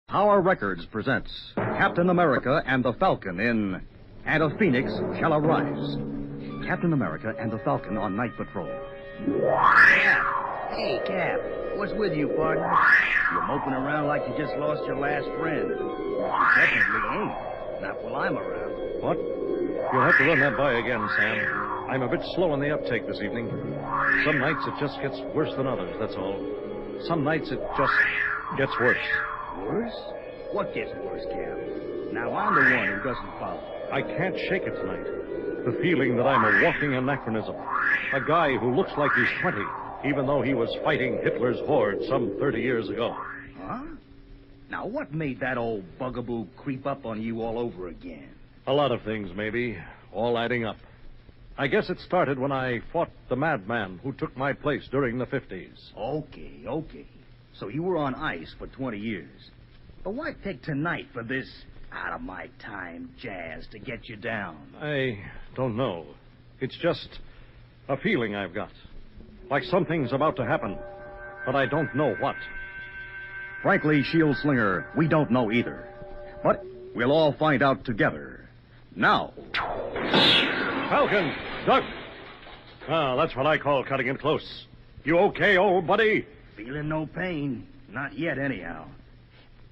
Power Records presents Captain America and the Falcon in And a Phoenix Shall Arise. Captain America and the Falcon on night patrol. Cap! Hey, Cap. What's with you, partner? You're moping around like you just lost your last friend. Definitely ain't. Not while I'm around. What? You'll have to run that by again, Sam. I'm a bit slow on the uptake this evening. Some nights it just gets worse than others, that's all. Some nights it just gets worse. Worse? What gets worse, Cap? Now, I'm the one who doesn't follow. I can't shake it tonight. The feeling that I'm a walking anachronism. A guy who looks like he's 20, even though he was fighting Hitler's horde some 30 years ago. Huh? Now, what made that old bugaboo creep up on you all over again? A lot of things, maybe, all adding up. I guess it started when I fought the madman who took my place during the 50s. Okay. So you were on ice for 20 years. But why take tonight for this out-of-my-time jazz to get you down? I don't know. It's just a feeling I've got. Like something's about to happen, but I don't know what. Frankly, Shield Slinger, we don't know either. But we'll all find out together. Now. Falcon! Duck! Ah, that's what I call cutting it close. You okay, old buddy? Feeling no pain. Not yet, anyhow.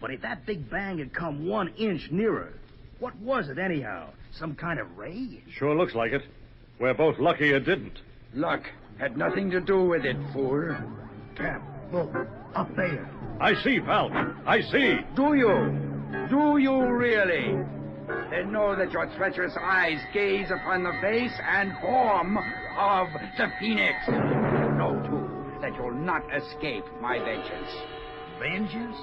But if that big bang had come 1 inch nearer, what was it, anyhow? Some kind of ray? Sure looks like it. We're both lucky it didn't. Luck had nothing to do with it, fool. Cap, look, up there. I see, Falcon. I see. Do you? Do you really? Then know that your treacherous eyes gaze upon the face and form of the Phoenix. Know, too, that you'll not escape my vengeance. Vengeance?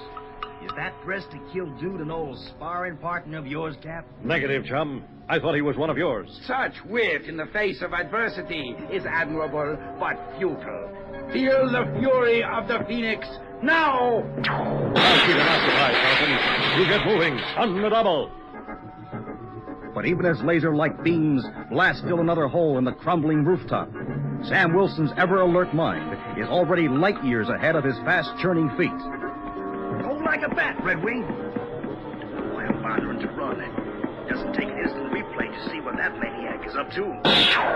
Is that dressed to kill Dude an old sparring partner of yours, Cap? Negative, chum. I thought he was one of yours. Such wit in the face of adversity is admirable but futile. Feel the fury of the Phoenix now! I'll keep him occupied, Falcon. You get moving. On the double. But even as laser-like beams blast still another hole in the crumbling rooftop, Sam Wilson's ever-alert mind is already light years ahead of his fast-churning feet. Hold like a bat, Red Wing. Why I'm bothering to run. It doesn't take an instant replay to see what that maniac is up to.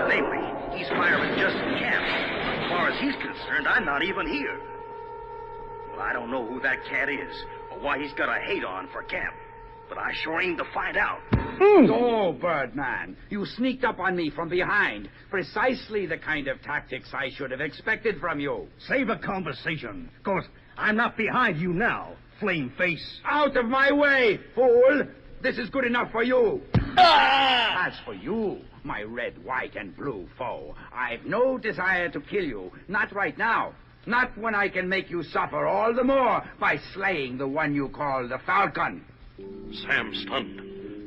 Namely, he's firing just at Cap. As far as he's concerned, I'm not even here. Well, I don't know who that cat is, or why he's got a hate on for Cap. But I sure aim to find out. Oh, Birdman, you sneaked up on me from behind. Precisely the kind of tactics I should have expected from you. Save a conversation, because I'm not behind you now, flame face. Out of my way, fool! This is good enough for you. As for you, my red, white, and blue foe, I've no desire to kill you. Not right now. Not when I can make you suffer all the more by slaying the one you call the Falcon. Sam's stunned.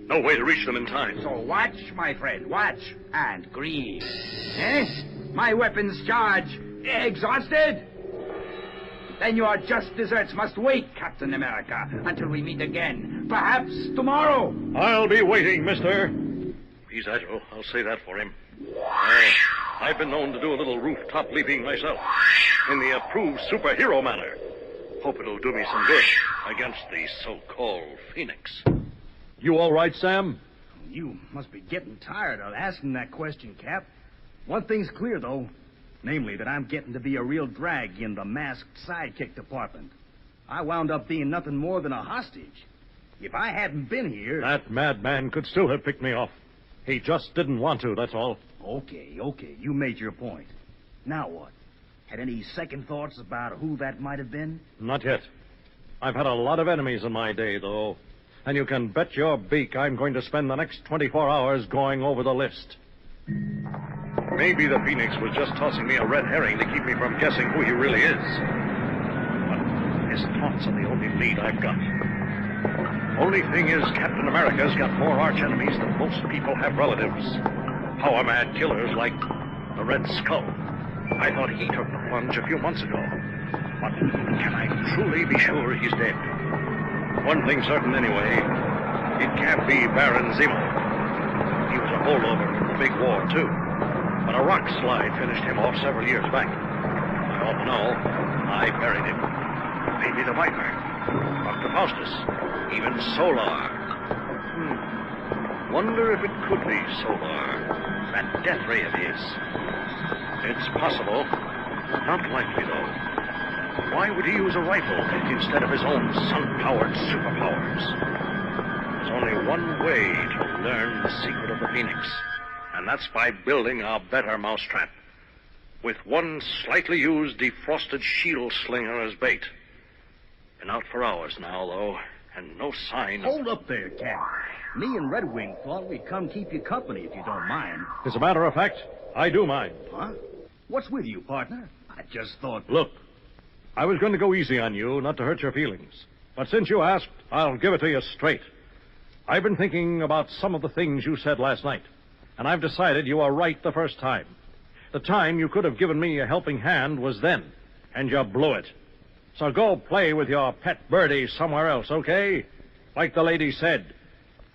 No way to reach them in time. So watch, my friend, watch, and grieve. Eh? My weapons charge. Exhausted? Then your just deserts must wait, Captain America, until we meet again. Perhaps tomorrow. I'll be waiting, mister. He's agile. I'll say that for him. I've been known to do a little rooftop leaping myself, in the approved superhero manner. Hope it'll do me some good against the so-called Phoenix. You all right, Sam? You must be getting tired of asking that question, Cap. One thing's clear, though. Namely, that I'm getting to be a real drag in the masked sidekick department. I wound up being nothing more than a hostage. If I hadn't been here... That madman could still have picked me off. He just didn't want to, that's all. Okay. You made your point. Now what? Had any second thoughts about who that might have been? Not yet. I've had a lot of enemies in my day, though. And you can bet your beak I'm going to spend the next 24 hours going over the list. Maybe the Phoenix was just tossing me a red herring to keep me from guessing who he really is. But his thoughts are the only lead I've got. Only thing is, Captain America's got more arch-enemies than most people have relatives. Power-mad killers like the Red Skull. I thought he took the plunge a few months ago. But can I truly be sure he's dead? One thing's certain anyway. It can't be Baron Zemo. He was a holdover from the big war, too. But a rock slide finished him off several years back. I ought to know. I buried him. Maybe the Viper. Dr. Faustus, even Solar. Wonder if it could be Solar, that death ray of his. It's possible. Not likely, though. Why would he use a rifle instead of his own sun-powered superpowers? There's only one way to learn the secret of the Phoenix, and that's by building a better mousetrap. With one slightly used defrosted shield slinger as bait. Been out for hours now, though, and no sign of... Hold up there, Cap. Me and Red Wing thought we'd come keep you company if you don't mind. As a matter of fact, I do mind. Huh? What's with you, partner? I just thought... Look, I was going to go easy on you, not to hurt your feelings. But since you asked, I'll give it to you straight. I've been thinking about some of the things you said last night, and I've decided you were right the first time. The time you could have given me a helping hand was then, and you blew it. So go play with your pet birdie somewhere else, okay? Like the lady said,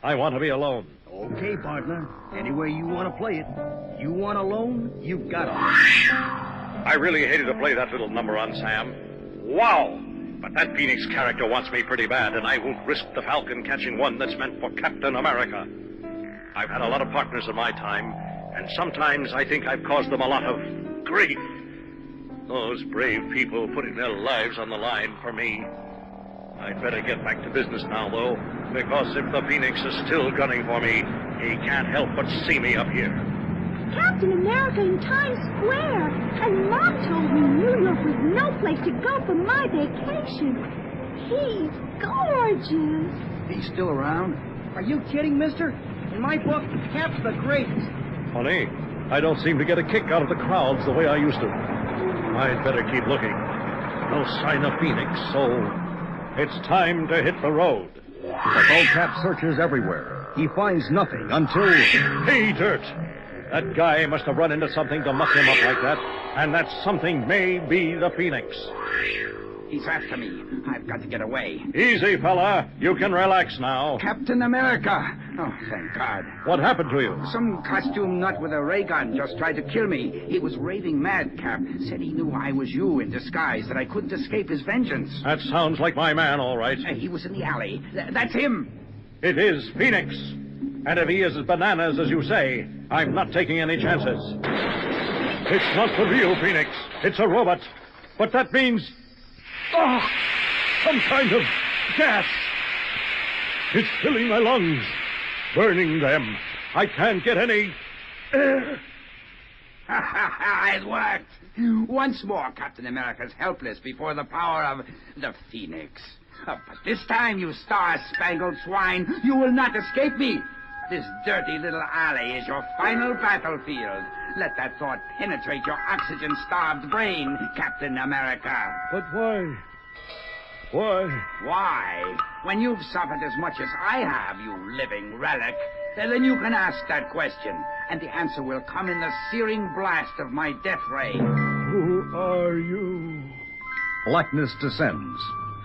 I want to be alone. Okay, partner. Any way you want to play it. You want alone, you got it. I really hated to play that little number on Sam. Wow! But that Phoenix character wants me pretty bad, and I won't risk the Falcon catching one that's meant for Captain America. I've had a lot of partners in my time, and sometimes I think I've caused them a lot of grief. Those brave people putting their lives on the line for me. I'd better get back to business now, though, because if the Phoenix is still gunning for me, he can't help but see me up here. Captain America in Times Square. And Mom told me New York was no place to go for my vacation. He's gorgeous. He's still around? Are you kidding, mister? In my book, Cap's the greatest. Funny, I don't seem to get a kick out of the crowds the way I used to. I'd better keep looking. No sign of Phoenix, so it's time to hit the road. But though Cap searches everywhere, he finds nothing until... Hey, Dirt! That guy must have run into something to muck him up like that, and that something may be the Phoenix. He's after me. I've got to get away. Easy, fella. You can relax now. Captain America! Oh, thank God. What happened to you? Some costume nut with a ray gun just tried to kill me. He was raving mad, Cap. Said he knew I was you in disguise, that I couldn't escape his vengeance. That sounds like my man, all right. He was in the alley. That's him. It is Phoenix. And if he is as bananas as you say, I'm not taking any chances. It's not the real Phoenix. It's a robot. But that means... Oh, some kind of gas. It's filling my lungs, burning them. I can't get any air. It worked. Once more, Captain America's helpless before the power of the Phoenix. But this time, you star-spangled swine, you will not escape me. This dirty little alley is your final battlefield. Let that thought penetrate your oxygen-starved brain, Captain America. But why? Why? Why? When you've suffered as much as I have, you living relic, then you can ask that question, and the answer will come in the searing blast of my death ray. Who are you? Blackness descends.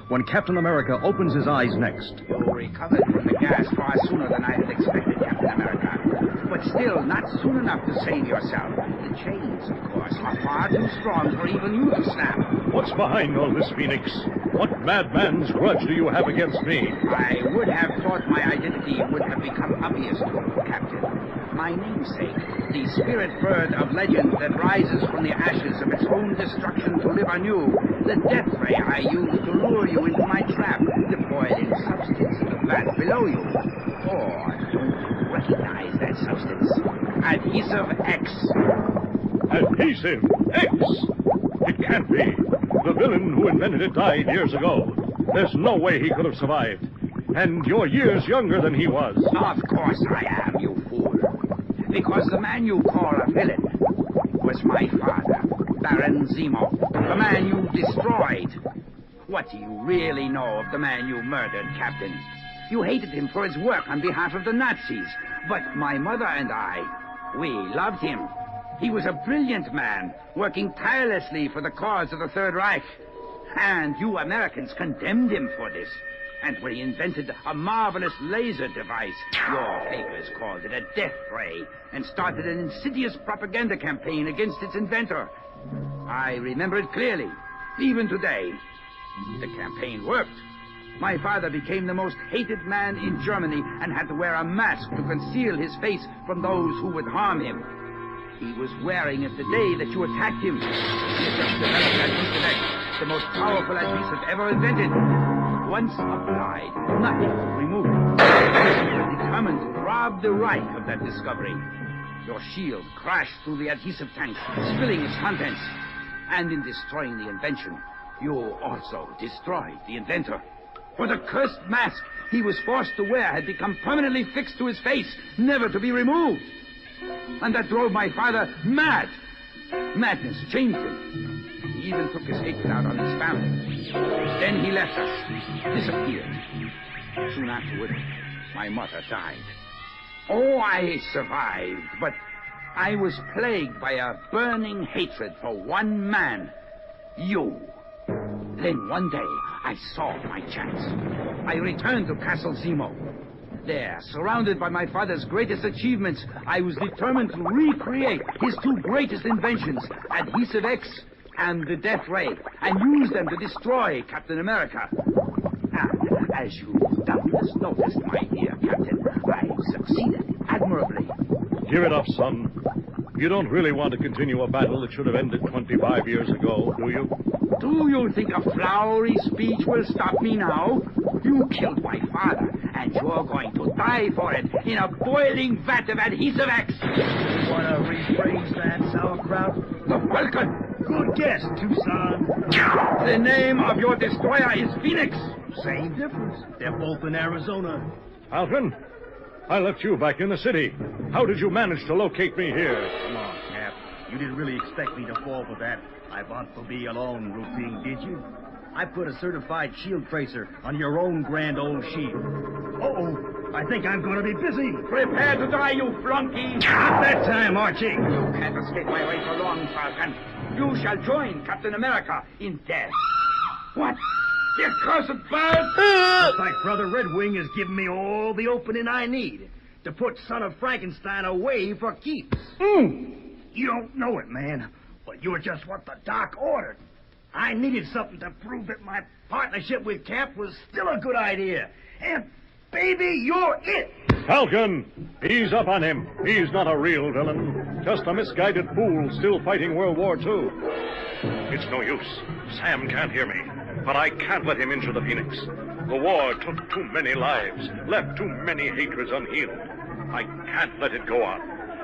When Captain America opens his eyes next... You recovered from the gas far sooner than I had expected, Captain America. But still not soon enough to save yourself. The chains, of course, are far too strong for even you to snap. What's behind all this, Phoenix? What madman's grudge do you have against me? I would have thought my identity would have become obvious to you, Captain. My namesake, the spirit bird of legend that rises from the ashes of its own destruction to live anew. The death ray I used to lure you into my trap, deployed in substance in the vat below you. Or don't you recognize that substance? Adhesive X. Adhesive X? It can't be. The villain who invented it died years ago. There's no way he could have survived. And you're years younger than he was. Of course I am, you fool. Because the man you call a villain was my father, Baron Zemo, the man you destroyed. What do you really know of the man you murdered, Captain? You hated him for his work on behalf of the Nazis. But my mother and I, we loved him. He was a brilliant man, working tirelessly for the cause of the Third Reich. And you Americans condemned him for this. And when he invented a marvelous laser device, your papers called it a death ray and started an insidious propaganda campaign against its inventor. I remember it clearly, even today. The campaign worked. My father became the most hated man in Germany and had to wear a mask to conceal his face from those who would harm him. He was wearing it the day that you attacked him. He had just developed Adhesive X, the most powerful adhesive ever invented. Once applied, nothing could remove it. You were determined to rob the Reich of that discovery. Your shield crashed through the adhesive tank, spilling its contents. And in destroying the invention, you also destroyed the inventor. For the cursed mask he was forced to wear had become permanently fixed to his face, never to be removed. And that drove my father mad. Madness changed him. He even took his hatred out on his family. Then he left us, disappeared. Soon afterward, my mother died. Oh, I survived, but I was plagued by a burning hatred for one man, you. Then one day, I saw my chance. I returned to Castle Zemo. There, surrounded by my father's greatest achievements, I was determined to recreate his two greatest inventions, Adhesive X and the Death Ray, and use them to destroy Captain America. And as you doubtless noticed, my dear Captain, I succeeded admirably. Give it up, son. You don't really want to continue a battle that should have ended 25 years ago, do you? Do you think a flowery speech will stop me now? You killed my father, and you're going to die for it in a boiling vat of Adhesive X. You want to rephrase that, sauerkraut? The Falcon. Good guess, Tucson. The name of your destroyer is Phoenix. Same difference. They're both in Arizona. Falcon, I left you back in the city. How did you manage to locate me here? Come on, Cap. You didn't really expect me to fall for that I want to be alone routine, did you? I put a certified shield tracer on your own grand old shield. Uh-oh, I think I'm going to be busy. Prepare to die, you flunky. Not that time, Archie. You can't escape my way for long, Falcon. You shall join Captain America in death. What? The accursed bird? Looks like Brother Red Wing has given me all the opening I need to put Son of Frankenstein away for keeps. You don't know it, man, but you're just what the Doc ordered. I needed something to prove that my partnership with Cap was still a good idea. And, baby, you're it. Falcon! Ease up on him. He's not a real villain. Just a misguided fool still fighting World War II. It's no use. Sam can't hear me. But I can't let him injure the Phoenix. The war took too many lives, left too many hatreds unhealed. I can't let it go on.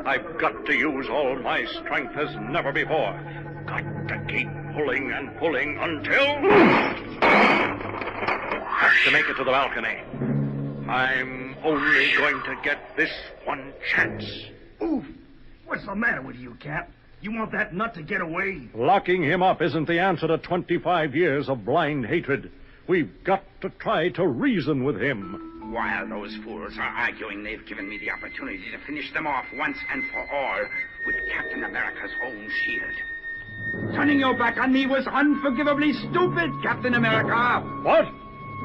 I've got to use all my strength as never before. Got to keep pulling and pulling until... Have to make it to the balcony. I'm only going to get this one chance. Oof. What's the matter with you, Cap? You want that nut to get away? Locking him up isn't the answer to 25 years of blind hatred. We've got to try to reason with him. While those fools are arguing, they've given me the opportunity to finish them off once and for all with Captain America's own shield. Turning your back on me was unforgivably stupid, Captain America. What?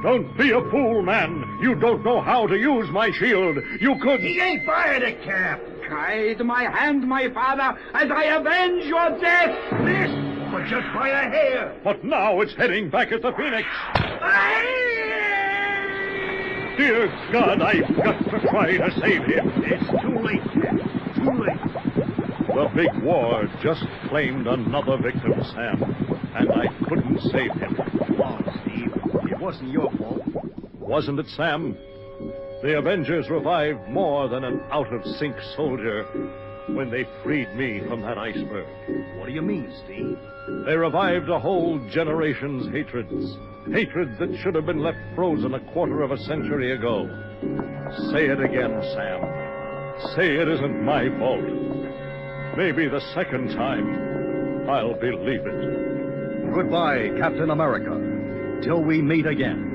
Don't be a fool, man. You don't know how to use my shield. You could... He ain't fired it, Cap. Guide my hand, my father, as I avenge your death. Missed, but just by a hair. But now it's heading back at the Phoenix. Dear God, I've got to try to save him. It's too late, Cap. Too late. The big war just claimed another victim, Sam, and I couldn't save him. Come on, Steve. It wasn't your fault. Wasn't it, Sam? The Avengers revived more than an out-of-sync soldier when they freed me from that iceberg. What do you mean, Steve? They revived a whole generation's hatreds. Hatreds that should have been left frozen a quarter of a century ago. Say it again, Sam. Say it isn't my fault. Maybe the second time, I'll believe it. Goodbye, Captain America. Till we meet again.